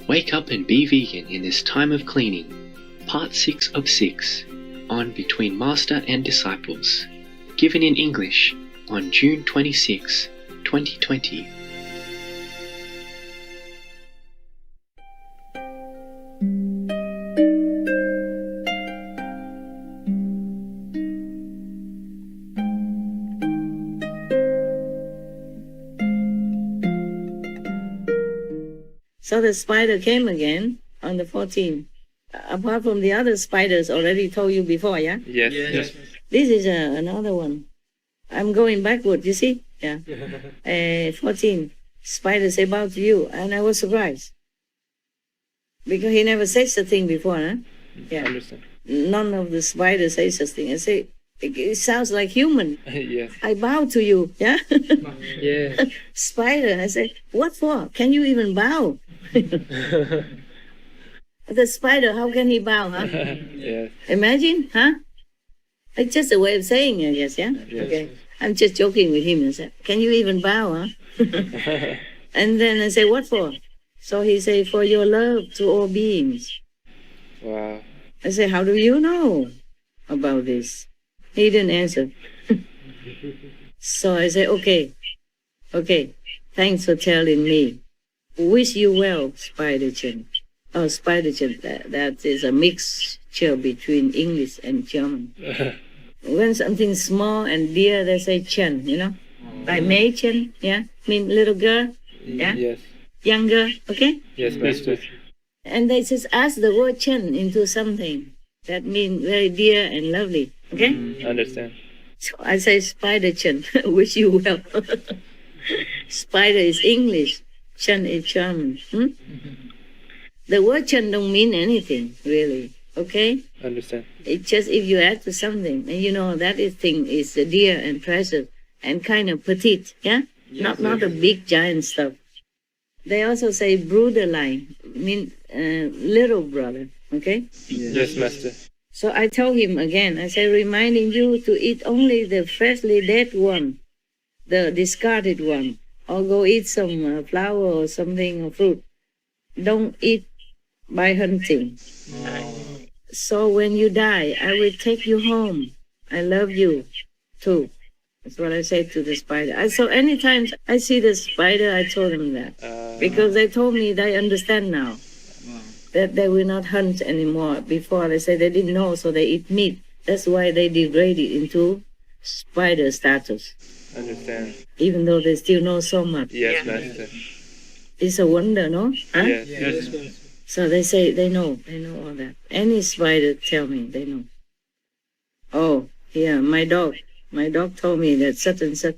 Wake up and be vegan in this time of cleaning. Part 6 of 6 on Between Master and Disciples. Given in English on June 26, 2020. So the spider came again on the 14th. Apart from the other spiders already told you before, yeah? Yes. This is another one. I'm going backward, you see? Yeah. 14. Spider say bow to you. And I was surprised. Because he never said such thing before, huh? Yeah. Understand. None of the spiders say such thing. I say, it sounds like human. Yes. I bow to you, yeah? Yes. Spider, I say, what for? Can you even bow? The spider, how can he bow, huh? Yes. Imagine, huh? It's just a way of saying it, yes, yeah? Yes. Okay. I'm just joking with him. I said, can you even bow, huh? And then I say, what for? So he say, for your love to all beings. Wow. I say, how do you know about this? He didn't answer. So I say, okay, thanks for telling me. Wish you well, Spider-chan. Oh, Spider-chan, that is a mixture between English and German. When something small and dear, they say Chen, you know? Like Mei Chen, yeah? Mean little girl, yeah? Yes. Young girl, okay? Yes, Master. And they just add the word Chen into something. That means very dear and lovely, okay? Understand. So I say Spider-chan, wish you well. Spider is English, Chen is German. The word Chen don't mean anything, really, okay? Understand. It's just if you add to something, and you know that thing is dear and precious and kind of petite, yeah? Yes, Not a big giant stuff. They also say Bruderlein, mean little brother, okay? Yes, Master. So I told him again, I said, reminding you to eat only the freshly dead one, the discarded one, or go eat some flower or something or fruit. Don't eat by hunting. So when you die, I will take you home. I love you too. That's what I said to the spider. So anytime I see the spider, I told them that. Because they told me they understand now. That they will not hunt anymore. Before they said they didn't know, so they eat meat. That's why they degraded into spider status. Understand. Even though they still know so much. Yes, Master. It's a wonder, no? Huh? Yes. So they say they know all that. Any spider tell me, they know. Oh, yeah, my dog told me that such and such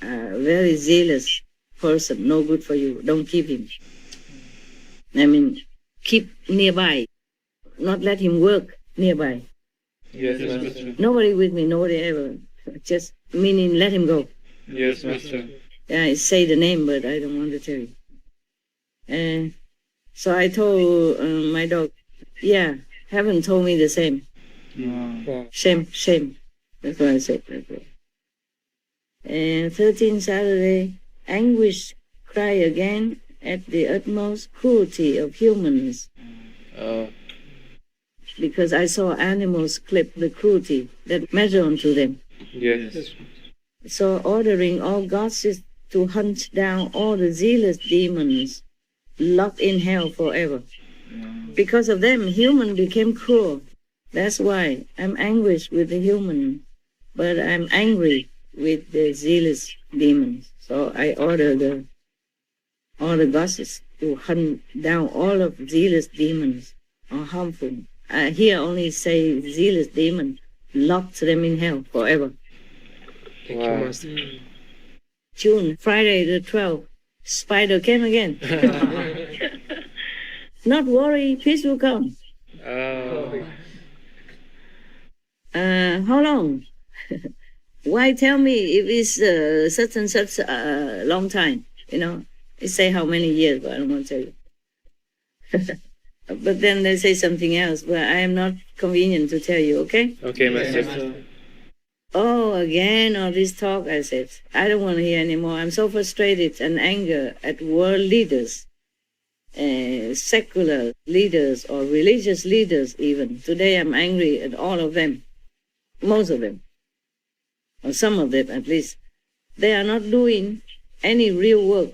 very zealous person, no good for you. Don't keep him. I mean, keep nearby, not let him work nearby. Yes, Master. Nobody with me, nobody ever. Just meaning let him go. Yes, Master. Yeah, I say the name, but I don't want to tell you. So I told my dog, yeah, heaven told me the same. Wow. Same. That's what I said. And 13th Saturday, anguish cry again at the utmost cruelty of humans. Because I saw animals clip the cruelty that measure onto them. Yes. So ordering all gods to hunt down all the zealous demons locked in hell forever. Because of them, human became cruel. That's why I'm anguished with the human, but I'm angry with the zealous demons. So I order all the gods to hunt down all of zealous demons or harmful. Here only say zealous demon, locked them in hell forever. Thank you, Master. June, Friday the 12th, spider came again. Not worry, peace will come. How long? Why tell me if it's such and such a long time? You know, they say how many years, but I don't want to tell you. But then they say something else, but I am not convenient to tell you, okay? Okay, Master. Oh, again, all this talk, I said. I don't want to hear anymore. I'm so frustrated and anger at world leaders. secular leaders or religious leaders even. Today I'm angry at all of them, most of them, or some of them at least. They are not doing any real work,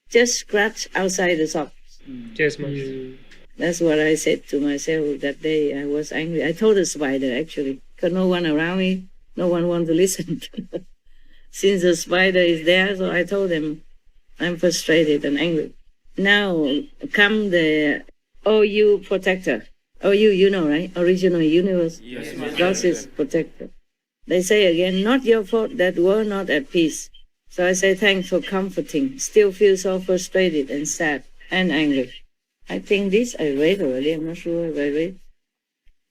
just scratch outside the socks. Yes, Master. That's what I said to myself that day. I was angry. I told the spider, actually, because no one around me, no one wanted to listen. Since the spider is there, so I told them I'm frustrated and angry. Now come the OU protector. OU, you know, right? Original universe. Yes, God's protector. They say again, not your fault that we're not at peace. So I say thanks for comforting. Still feel so frustrated and sad and angry. I think this I read already. I'm not sure if I read.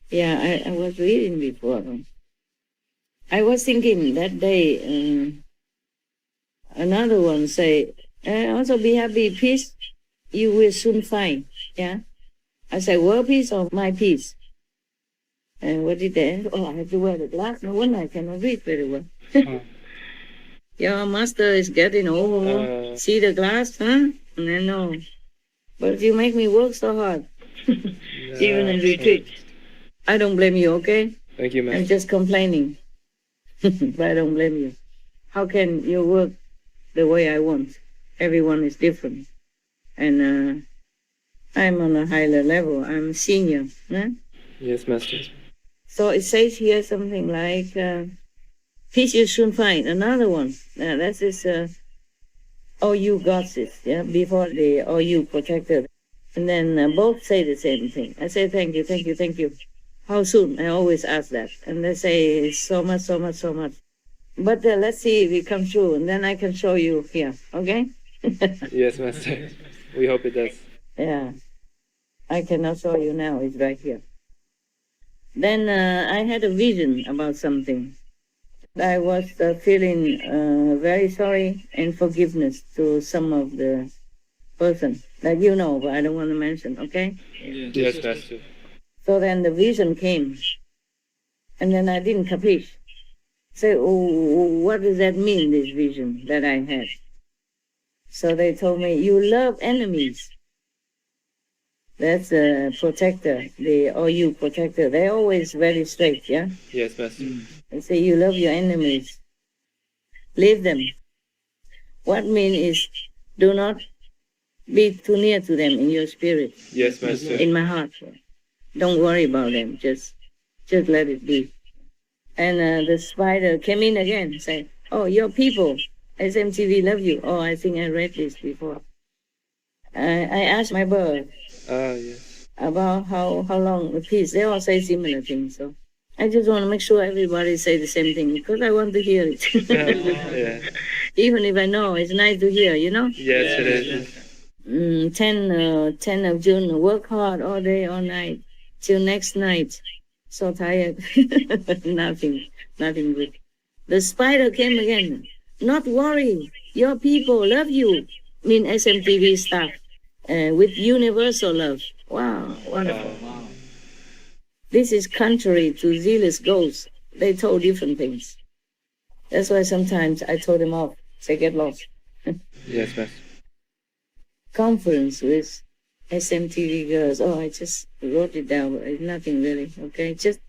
Yeah, I was reading before. I was thinking that day, another one say, also be happy, peace, you will soon find. Yeah. I say, world peace or my peace? And what did they answer? Oh, I have to wear the glass. No wonder I cannot read very well. Your master is getting old. See the glass, huh? And then no. But you make me work so hard. Even in retreat. I don't blame you, okay? Thank you, Master. I'm just complaining. But I don't blame you. How can you work the way I want? Everyone is different. And I'm on a higher level. I'm senior. Huh? Yes, Master. So it says here something like, peace you soon find. Another one. That is OU goddess, yeah, before the OU protector. And then both say the same thing. I say, thank you, thank you, thank you. How soon? I always ask that. And they say, so much, so much, so much. But let's see if it comes true, and then I can show you here, okay? Yes, Master. We hope it does. Yeah. I cannot show you now. It's right here. Then I had a vision about something. I was feeling very sorry and forgiveness to some of the person that you know, but I don't want to mention, okay? Yes, Master. So then the vision came, and then I didn't capiche. Say, oh, what does that mean, this vision that I had? So they told me, you love enemies. That's the protector, the OU protector. They're always very straight, yeah? Yes, Master. They say, you love your enemies. Leave them. What mean is, do not be too near to them in your spirit. Yes, Master. In my heart. Don't worry about them. Just let it be. And the spider came in again and said, oh, your people, SMTV love you. Oh, I think I read this before. I asked my bird Yes. about how long the peace. They all say similar things. So I just want to make sure everybody say the same thing because I want to hear it. Yeah. Even if I know, it's nice to hear, you know? Yes, it is. 10 of June, work hard all day, all night, till next night. So tired. Nothing good. The spider came again. Not worry. Your people love you. Mean SMTV staff. With universal love. Wow, wonderful. Wow. This is contrary to zealous ghosts. They told different things. That's why sometimes I told them off. Say, get lost. Yes, Master. Conference with SMTV girls. Oh, I just wrote it down. But it's nothing really. Okay, just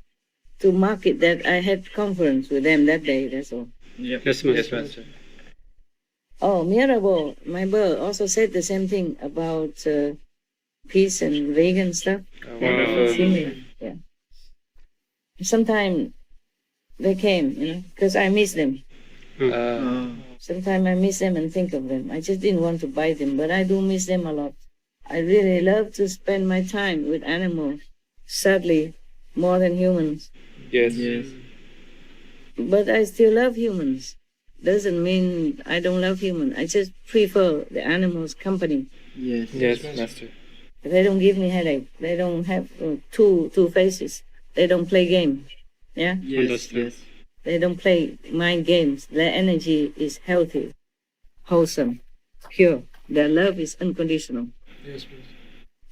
to mark it that I had conference with them that day. That's all. Yes, Master. Yes, Master. Oh, Mirabeau, my bird, also said the same thing about peace and vegan stuff. Oh, wonderful. Similar. Yeah. Sometimes they came, you know, because I miss them. Sometimes I miss them and think of them. I just didn't want to bite them, but I do miss them a lot. I really love to spend my time with animals. Sadly, more than humans. Yes. Yes. But I still love humans. Doesn't mean I don't love humans. I just prefer the animals' company. Yes. Yes, Master. They don't give me headache. They don't have two faces. They don't play games. Yeah? Yes. Yes. They don't play mind games. Their energy is healthy, wholesome, pure. Their love is unconditional. Yes, Master.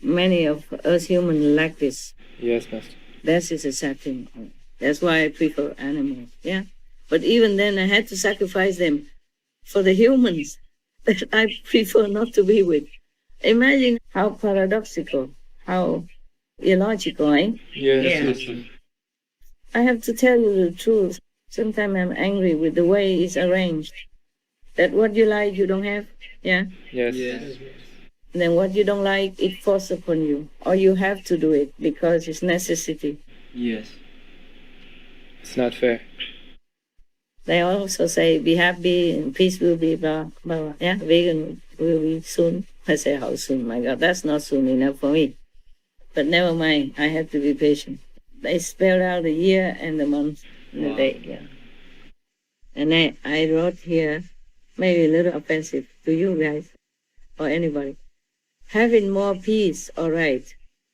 Many of us humans lack this. Yes, Master. That is a sad thing. That's why I prefer animals. Yeah? But even then, I had to sacrifice them for the humans that I prefer not to be with. Imagine how paradoxical, how illogical, eh? Yes, Yeah. Master. I have to tell you the truth. Sometimes I'm angry with the way it's arranged. That what you like, you don't have, yeah? Yes. And then what you don't like, it forces upon you. Or you have to do it because it's necessity. Yes. It's not fair. They also say, be happy and peace will be blah, blah, blah. Yeah, vegan will be soon. I say, how soon? My God, that's not soon enough for me. But never mind, I have to be patient. They spell out the year and the month and the day, yeah. And I wrote here, maybe a little offensive to you guys or anybody. Having more peace, all right.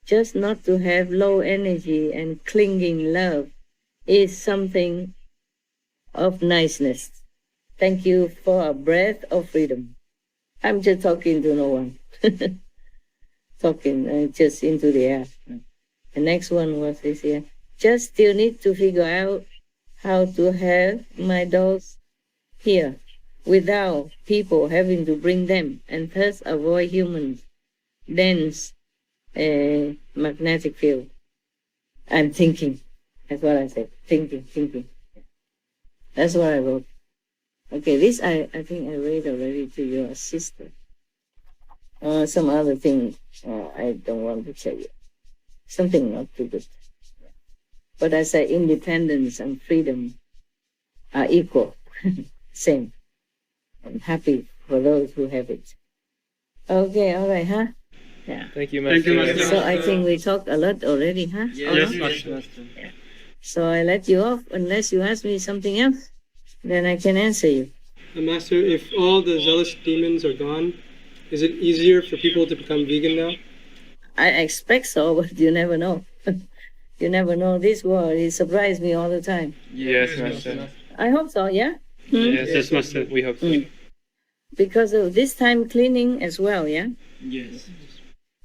Just not to have low energy and clinging love is something of niceness. Thank you for a breath of freedom. I'm just talking to no one. Talking just into the air. The next one was this here. Just still need to figure out how to have my dogs here without people having to bring them and thus avoid humans' dense magnetic field. I'm thinking. That's what I said. Thinking. That's what I wrote. Okay, this I think I read already to your sister. Some other thing I don't want to tell you. Something not too good. But I say independence and freedom are equal. Same. I'm happy for those who have it. Okay, all right, huh? Yeah. Thank you, Master. So I think we talked a lot already, huh? Yes, Or not? Master. Yeah. So I let you off unless you ask me something else. Then I can answer you. Master, if all the zealous demons are gone, is it easier for people to become vegan now? I expect so, but you never know. You never know. This world, it surprises me all the time. Yes, Master. I hope so, yeah? Yes, Master. We hope so. Because of this time cleaning as well, yeah? Yes.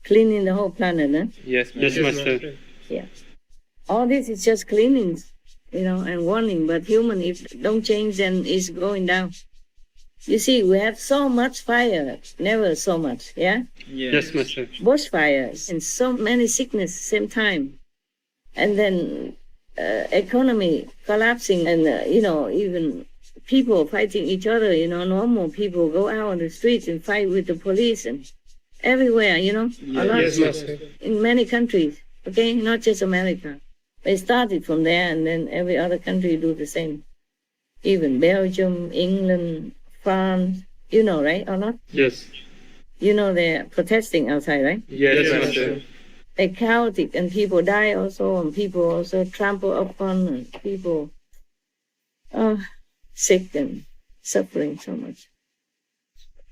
Cleaning the whole planet, huh? Yes, Master. Yeah. All this is just cleaning, and warning. But human, if don't change, then it's going down. You see, we have so much fire, never so much, yeah? Yes, Master. Bushfires and so many sickness same time. And then economy collapsing and, even people fighting each other, normal people go out on the streets and fight with the police and everywhere, a lot. Yes, Master. In many countries, okay? Not just America. They started from there and then every other country do the same. Even Belgium, England, France, right, or not? Yes. They're protesting outside, right? Yes, Master. They're chaotic and people die also and people also trample upon and people are sick and suffering so much.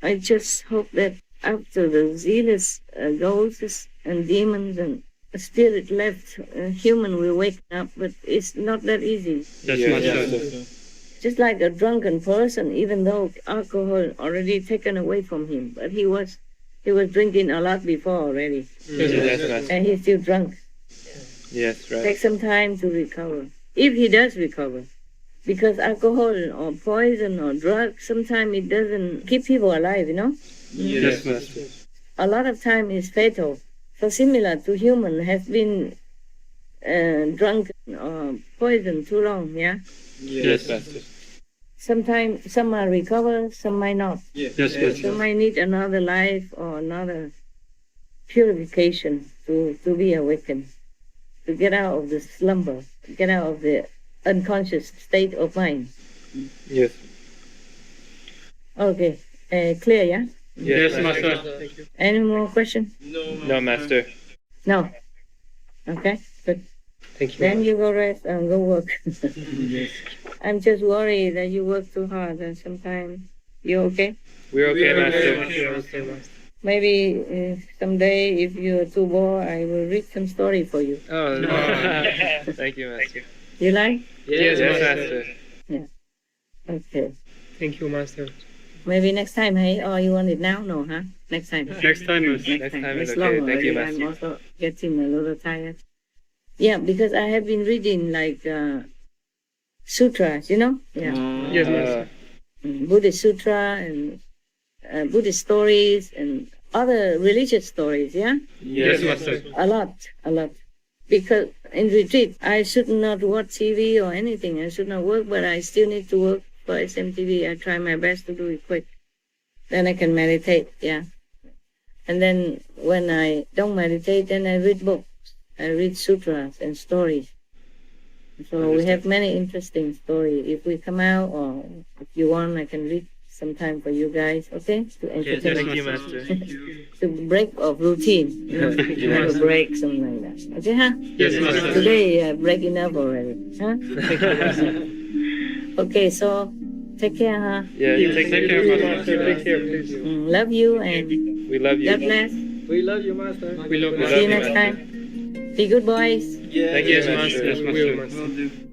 I just hope that after the zealous ghosts and demons and spirit left, human will wake up, but it's not that easy. Yes, Master. Just like a drunken person, even though alcohol already taken away from him, but he was drinking a lot before already, Yes, Master. and he's still drunk. Yes, right. Take some time to recover, if he does recover, because alcohol or poison or drugs, sometimes it doesn't keep people alive, Yes, Master. A lot of time is fatal. So similar to human has been drunk or poisoned too long, yeah? Yes, Master. Sometimes some might recover, some might not. Yes, Master. Some might need another life or another purification to be awakened, to get out of the slumber, get out of the unconscious state of mind. Yes. Okay, clear, yeah? Yes, Master. Any more questions? No, Master. No. Okay, good. Thank you. Then you go rest and go work. I'm just worried that you work too hard and sometimes you okay? We're okay, Master. Maybe someday if you're too bored, I will read some story for you. Oh, no. Thank you, Master. You like? Yes, Master. Okay. Thank you, Master. Maybe next time, hey? Or you want it now? No, huh? Next time. Next time, Master. Next time is It's okay. long Thank you, already. I'm Master. also getting a little tired. Yeah, because I have been reading like sutras, Yeah. Yes, Master. Buddhist sutra and Buddhist stories and other religious stories, yeah? Yes, Master. A lot. Because in retreat, I should not watch TV or anything. I should not work, but I still need to work for SMTV. I try my best to do it quick. Then I can meditate, yeah. And then when I don't meditate, then I read books. I read sutras and stories. So we have many interesting stories. If we come out, or if you want, I can read some time for you guys, okay? To entertain Thank you, Master. to break of routine. You have a break, something like that. Okay, huh? Yes, Master. Today, break enough already, huh? Okay, so take care, huh? Yeah, you take care, Master. Take care, please. Love you and We love you. God bless. We love you, Master. We love See you next time. Be good boys. Thank you, Master. Yes, Master.